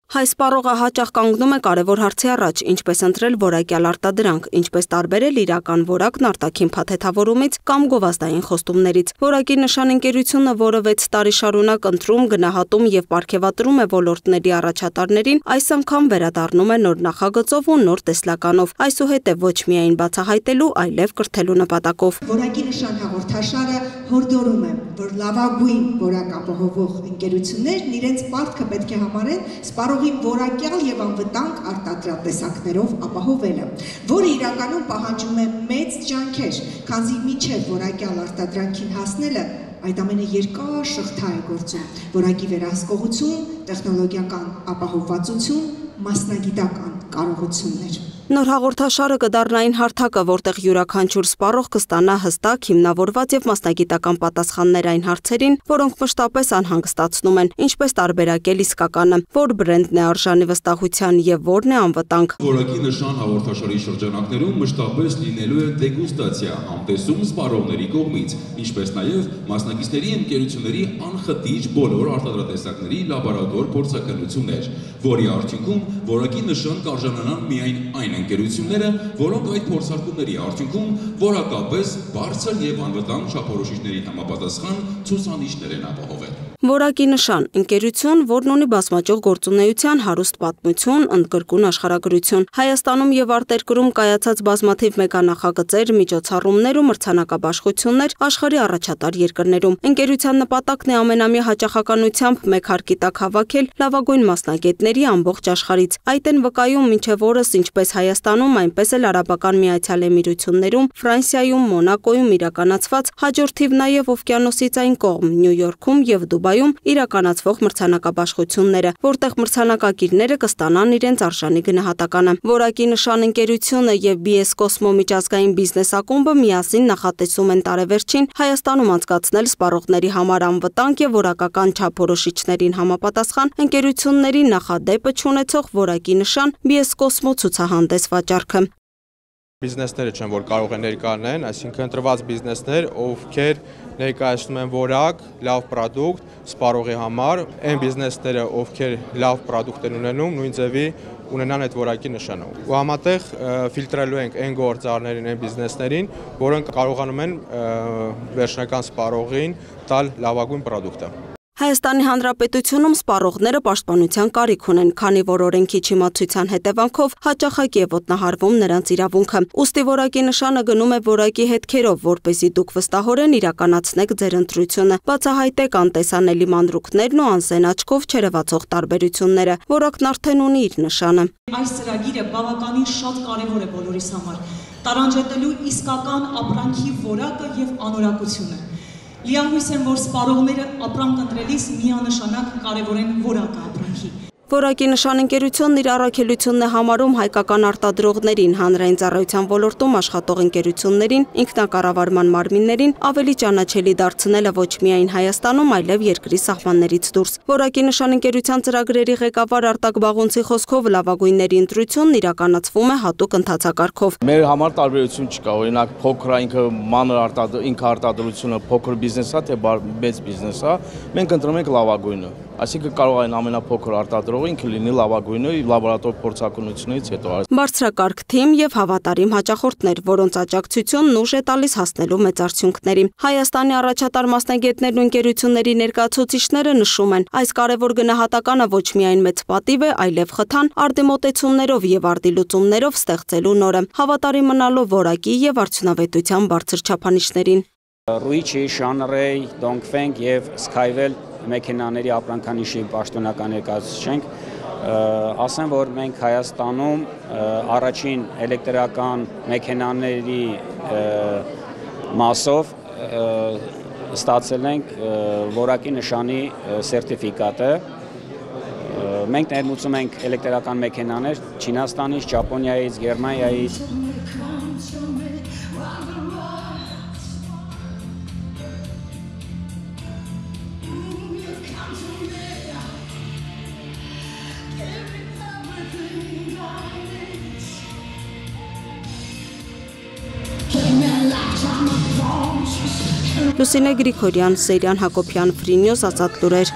Հայ սպառողը հաճախ կանգնում է կարևոր հարցի առաջ, ինչպես ընտրել որակյալ արտադրանք, ինչպես տարբերել իրական որակն արտաքին փաթեթավորումից կամ գովազդային խոստումներից։ Որակի նշան ընկերությունը, որը 6 տարի շարունակ ընտրում, գնահատում եւ պարգևատրում է ոլորտների առաջատարներին, այս անգամ վերադառնում է նոր նախագծով ու նոր տեսլականով, այսուհետև ոչ միայն բացահայտելու, այլև կրթելու նպատակով։ Որակի նշան հաղորդաշարը հորդորում է, որ լավագույն որակ ապահովող ընկերություններն իրենց պարտքը պետք է համարեն սպառողին որակյալ եւ անվտանգ արտադրատեսակներով ապահովելը, որը իրականում պահանջում է մեծ ջանքեր, քանզի մինչև որակյալ արտադրանքին հասնելը այդ ամենը երկար շղթա է գործում, որակի վերահսկողություն, տեխնոլոգիական ապահովվածություն, մասնագիտական կարողություններ։ Նոր հաղորդաշարը կդառնա այն հարթակը, որտեղ յուրաքանչյուր սպառող կստանա հստակ, հիմնավորված եւ մասնագիտական պատասխաններ այն հարցերին, որոնք մշտապես անհանգստացնում են, ինչպես տարբերակել իսկականը, որ բրենդն է արժանի վստահության եւ որն է անվտանգ։ Որակի նշան հաղորդաշարի շրջանակներում մշտապես լինելու է դեգուստացիա, համտեսում սպառողների կողմից, ինչպես նաեւ մասնակիցների ընկերությունների անխտիչ բոլոր արտադրատեսակների լաբորատոր փորձաքննություններ, որի արդյունքում որակի նշան կարժանանան միայն այն ընկերությունները, որոնք այդ փորձարկումների արդյունքում որակապես բարձր եւ անվտանգ չափորոշիչներին համապատասխան ցուցանիշներ են ապահովել։ Որակի նշան ընկերություն, որն ունի բազմաճյուղ գործունեության հարուստ պատմություն, ընդգրկուն աշխարհագրություն։ Հայաստանում եւ արտերկրում կայացած բազմաթիվ մեգանախագծեր, միջոցառումներ ու մրցանակաբաշխություններ աշխարհի առաջատար երկրներում։ Ընկերության նպատակն է ամենամյա հաճախականությամբ մեկ հարկի տակ հավաքել լավագույն մասնագետների ամբողջ աշխարհից։ Այդ են վկայում մինչև օրս ինչպես Հայաստանում, այնպես էլ Արաբական Միացյալ Էմիրություններում, Ֆրանսիայում, Մոնակոյում իրականացված, հաջորդիվ նաև օվկիանոսից այն կողմ Նյու Յորքում եւ Դուբայում իրականացվող մրցանակաբաշխությունները, որտեղ մրցանակակիրները կստանան իրենց արժանի գնահատականը։ Որակի նշան ընկերությունը եւ BS Cosmo միջազգային բիզնես ակումբը միասին նախատեսում են տարեվերջին Հայաստանում անցկացնել սպառողների համար անվտանգ եւ որակական չափորոշիչներին համապատասխան ընկերությունների նախադեպը չունեցող որակի նշան BS Cosmo ցուցահանդես վաճառքը։ Բիզնեսները չեն, որ կարող են ներկայանեն, այսինքն ընտրված բիզնեսներ, ովքեր ներկայացնում են որակ, լավ պրոդուկտ սպառողի համար, այն բիզնեսները, ովքեր լավ պրոդուկտ են ունենում, նույն ձևի ունենան այդ որակի նշանը։ Ու համատեղ ֆիլտրելու ենք այն գործարներին, այն բիզնեսներին, որոնք կարողանում են վերջնական սպառողին տալ լավագույն պրոդուկտը։ Հայաստանի Հանրապետությունում սպառողները պաշտպանության կարիք ունեն, քանի որ օրենքի չիմացության հետևանքով հաճախակի է ոտնահարվում նրանց իրավունքը։ Ուստի որակի նշանը գնում է որակի հետքերով, որպեսզի դուք վստահորեն իրականացնեք ձեր ընտրությունը, բացահայտեք անտեսանելի մանրուքներն ու անզեն աչքով չերևացող տարբերությունները։ Որակն արդեն ունի իր նշանը։ Այս ծրագիրը բավականին շատ կարևոր է բոլորիս համար, տարանջատելու իսկական ապրանքի որակը եւ անորակությունը։ Լիահույս եմ, որ սպառողները ապրանք ընտրելիս միանշանակ կարևորեն որակը ապրանքի։ Որակի նշան ընկերությունն իր առաքելությունն է համարում հայկական արտադրողներին, հանրային ծառայության ոլորտում աշխատող ընկերություններին, ինքնակառավարման մարմիններին ավելի ճանաչելի դարձնելը ոչ միայն Հայաստանում, այլև երկրի սահմաններից դուրս։ Որակի նշան ընկերության ծրագրերի ղեկավար Արտակ Բաղունցի խոսքով լավագույնների ընտրությունն իրականացվում է հատուկ ընթացակարգով։ Մեր համար տարբերություն չկա, օրինակ փոքր ինքը մանր ինքարտադրությունը փոքր բիզնես է, թե մեծ բիզնես է, մենք ընտրում ենք լավագույնը։ Այսինքն կարող են ամենափոքր արտադրողը ինքը լինի լավագույնը լաբորատոր փորձակնությունից հետո։ Բարձրակարգ թիմ եւ հավատարիմ հաճախորդներ, որոնց աջակցությունն ուժ է տալիս հասնելու մեծ արդյունքների։ Հայաստանի առաջատար մասնագետներն ու ընկերությունների ներկայացուցիչները նշում են, այս կարևոր գնահատականը ոչ միայն մեծ պատիվ է, այլև խթան արդիմոտեցումներով եւ արդիլուծումներով ստեղծելու նորը, հավատարիմ մնալով որակի եւ արդյունավետության բարձր չափանիշներին։ Ռուիչի, Շանրեյ, Դոնգֆենգ եւ Skywell մեքենաների ապրանքանիշի պաշտոնական ներկայացուցիչ ենք, ասեմ, որ մենք Հայաստանում առաջին էլեկտրական մեքենաների մասով ստացել ենք որակի նշանի սերտիֆիկատը։ Մենք ներմուծում ենք էլեկտրական մեքենաներ Չինաստանից, Ճապոնիայից, Գերմանիայից։ Լուսինե Գրիգորյան, Սեյրան Հակոբյան, Ֆրի Նյուզ, Ազատ լուրեր։